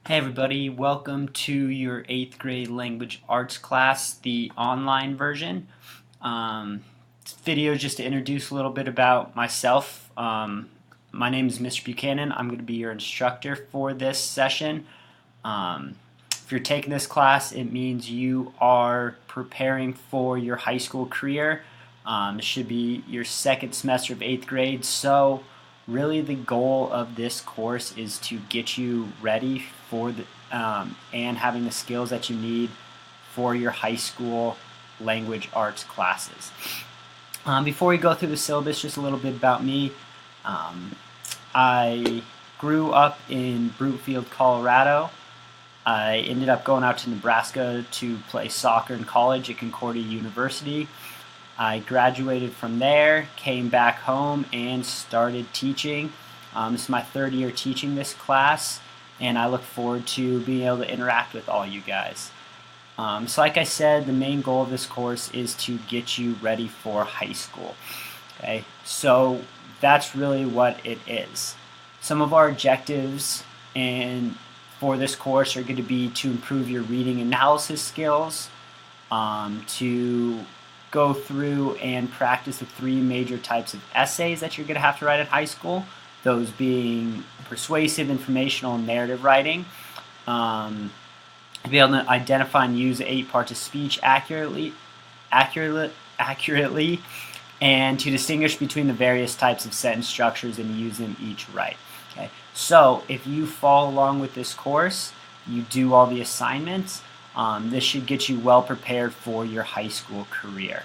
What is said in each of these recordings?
Hey everybody, welcome to your 8th grade language arts class, the online version. This video is just to introduce a little bit about myself. My name is Mr. Buchanan. I'm going to be your instructor for this session. If you're taking this class, it means you are preparing for your high school career. It should be your second semester of 8th grade, so really the goal of this course is to get you ready for the and having the skills that you need for your high school language arts classes. Before we go through the syllabus, just a little bit about me. I grew up in Brookfield, Colorado. I ended up going out to Nebraska to play soccer in college at Concordia University. I graduated from there, came back home, and started teaching. This is my third year teaching this class, and I look forward to being able to interact with all you guys. So like I said, the main goal of this course is to get you ready for high school. Okay, so that's really what it is. Some of our objectives for this course are going to be to improve your reading analysis skills, to go through and practice the three major types of essays that you're going to have to write in high school, those being persuasive, informational, and narrative writing. Be able to identify and use 8 parts of speech accurately, and to distinguish between the various types of sentence structures and use them each right. Okay, so if you follow along with this course, you do all the assignments. This should get you well prepared for your high school career.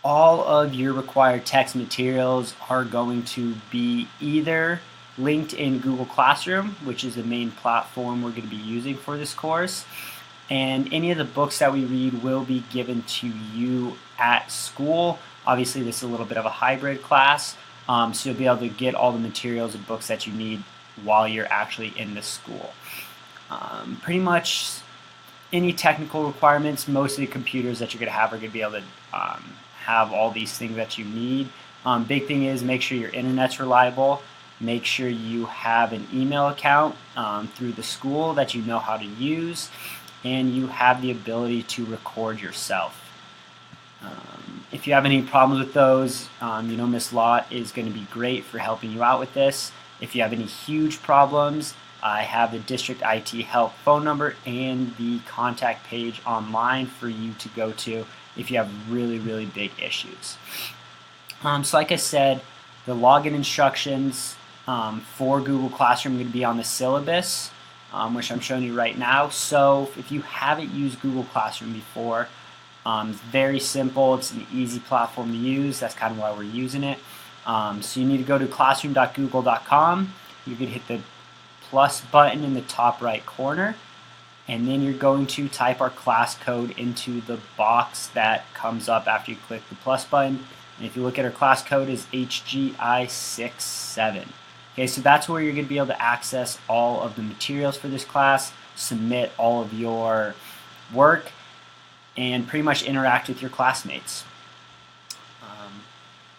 All of your required text materials are going to be either linked in Google Classroom, which is the main platform we're going to be using for this course, and any of the books that we read will be given to you at school. Obviously, this is a little bit of a hybrid class, so you'll be able to get all the materials and books that you need while you're actually in the school. Pretty much any technical requirements, most of the computers that you're going to have are going to be able to have all these things that you need. Big thing is make sure your internet's reliable. Make sure you have an email account through the school that you know how to use, and you have the ability to record yourself. If you have any problems with those, Miss Lott is going to be great for helping you out with this. If you have any huge problems, I have the district IT help phone number and the contact page online for you to go to if you have really, really big issues. So like I said, the login instructions for Google Classroom are going to be on the syllabus, which I'm showing you right now. So if you haven't used Google Classroom before, it's very simple. It's an easy platform to use. That's kind of why we're using it. So you need to go to classroom.google.com. You can hit the plus button in the top right corner, and then you're going to type our class code into the box that comes up after you click the plus button. And if you look at our class code is HGI67. Okay, so that's where you're going to be able to access all of the materials for this class, submit all of your work, and pretty much interact with your classmates.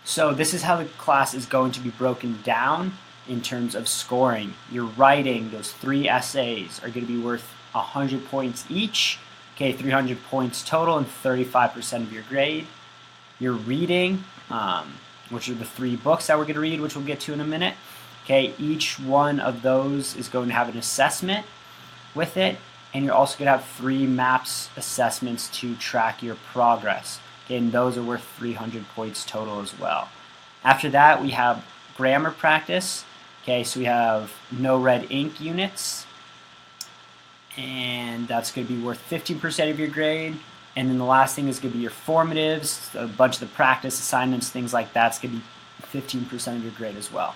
So this is how the class is going to be broken down in terms of scoring. Your writing, those 3 essays are going to be worth 100 points each. Okay, 300 points total and 35% of your grade. Your reading, which are the 3 books that we're going to read, which we'll get to in a minute. Okay, each one of those is going to have an assessment with it, and you're also going to have 3 MAPS assessments to track your progress. Okay, and those are worth 300 points total as well. After that, we have grammar practice. Okay, so we have no red ink units, and that's going to be worth 15% of your grade. And then the last thing is going to be your formatives, a bunch of the practice assignments, things like that. It's going to be 15% of your grade as well.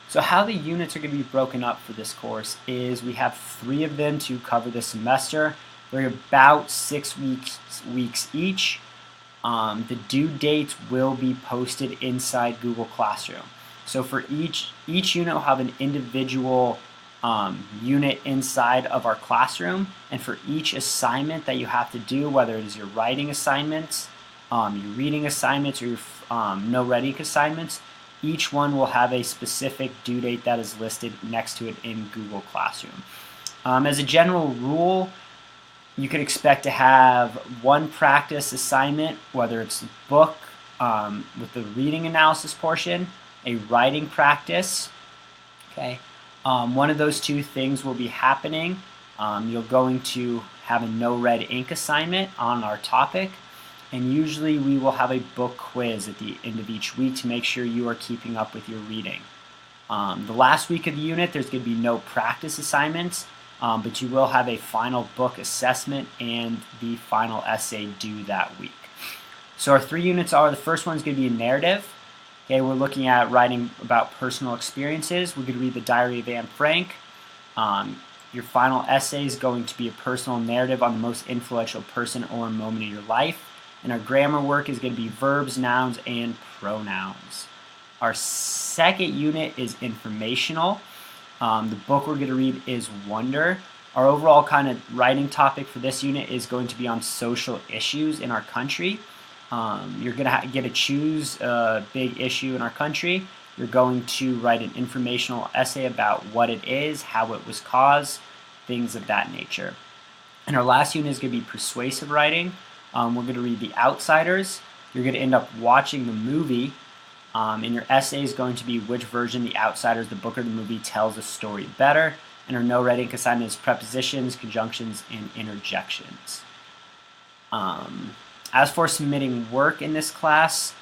So how the units are going to be broken up for this course is we have 3 of them to cover the semester. They're about 6 weeks each. The due dates will be posted inside Google Classroom. So for each unit will have an individual unit inside of our classroom, and for each assignment that you have to do, whether it is your writing assignments, your reading assignments, or your no red ink assignments, each one will have a specific due date that is listed next to it in Google Classroom. As a general rule, you could expect to have one practice assignment, whether it's a book with the reading analysis portion, a writing practice. Okay, one of those two things will be happening. You're going to have a no red ink assignment on our topic, and usually we will have a book quiz at the end of each week to make sure you are keeping up with your reading. The last week of the unit, there's going to be no practice assignments, but you will have a final book assessment and the final essay due that week. So our 3 units are, the first one is going to be a narrative. Okay, we're looking at writing about personal experiences. We're going to read the Diary of Anne Frank. Your final essay is going to be a personal narrative on the most influential person or moment in your life. And our grammar work is going to be verbs, nouns, and pronouns. Our second unit is informational. The book we're going to read is Wonder. Our overall kind of writing topic for this unit is going to be on social issues in our country. You're going to get to choose a big issue in our country. You're going to write an informational essay about what it is, how it was caused, things of that nature. And our last unit is going to be persuasive writing. We're going to read The Outsiders. You're going to end up watching the movie, and your essay is going to be which version, The Outsiders, the book or the movie, tells the story better. And our no red ink assignment is prepositions, conjunctions, and interjections. As for submitting work in this class,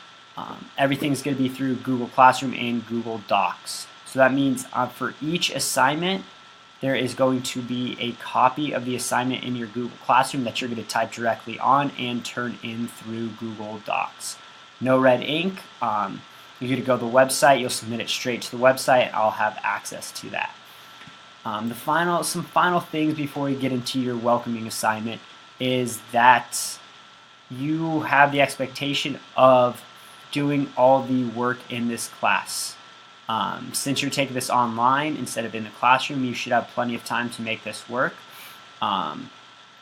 everything's going to be through Google Classroom and Google Docs. So that means for each assignment, there is going to be a copy of the assignment in your Google Classroom that you're going to type directly on and turn in through Google Docs. No red ink. You're going to go to the website. You'll submit it straight to the website. I'll have access to that. Some final things before you get into your welcoming assignment is that you have the expectation of doing all the work in this class. Since you're taking this online instead of in the classroom, you should have plenty of time to make this work.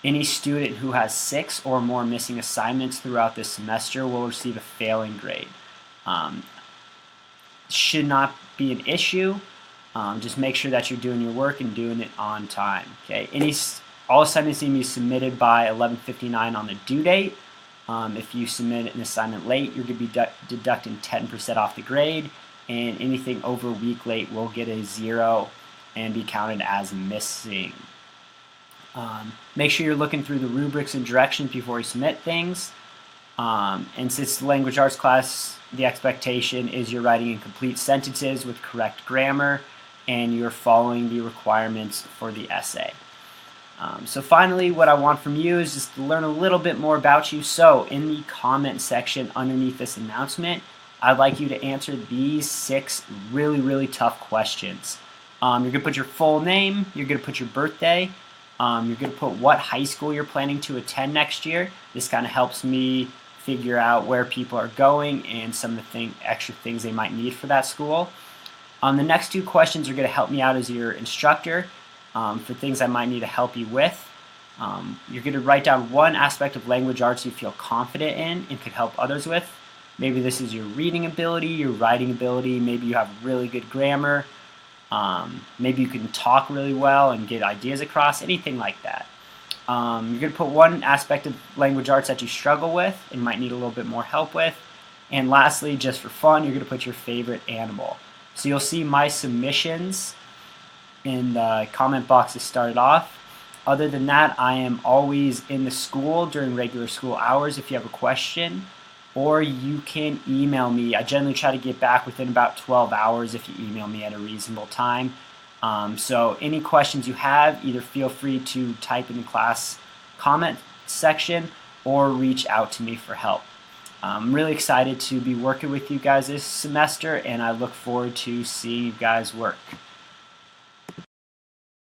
Any student who has 6 or more missing assignments throughout this semester will receive a failing grade. Should not be an issue. Just make sure that you're doing your work and doing it on time. Okay. All assignments need to be submitted by 11:59 on the due date. If you submit an assignment late, you're going to be deducting 10% off the grade, and anything over a week late will get a 0 and be counted as missing. Make sure you're looking through the rubrics and directions before you submit things. And since the language arts class, the expectation is you're writing in complete sentences with correct grammar, and you're following the requirements for the essay. So finally, what I want from you is just to learn a little bit more about you. So in the comment section underneath this announcement, I'd like you to answer these 6 really, really tough questions. You're going to put your full name, you're going to put your birthday, you're going to put what high school you're planning to attend next year. This kind of helps me figure out where people are going and some of the extra things they might need for that school. The next 2 questions are going to help me out as your instructor for things I might need to help you with. You're going to write down one aspect of language arts you feel confident in and could help others with. Maybe this is your reading ability, your writing ability, maybe you have really good grammar, maybe you can talk really well and get ideas across, anything like that. You're going to put one aspect of language arts that you struggle with and might need a little bit more help with. And lastly, just for fun, you're going to put your favorite animal. So you'll see my submissions in the comment box to start off. Other than that, I am always in the school during regular school hours if you have a question, or you can email me. I generally try to get back within about 12 hours if you email me at a reasonable time. So any questions you have, either feel free to type in the class comment section or reach out to me for help. I'm really excited to be working with you guys this semester, and I look forward to seeing you guys work.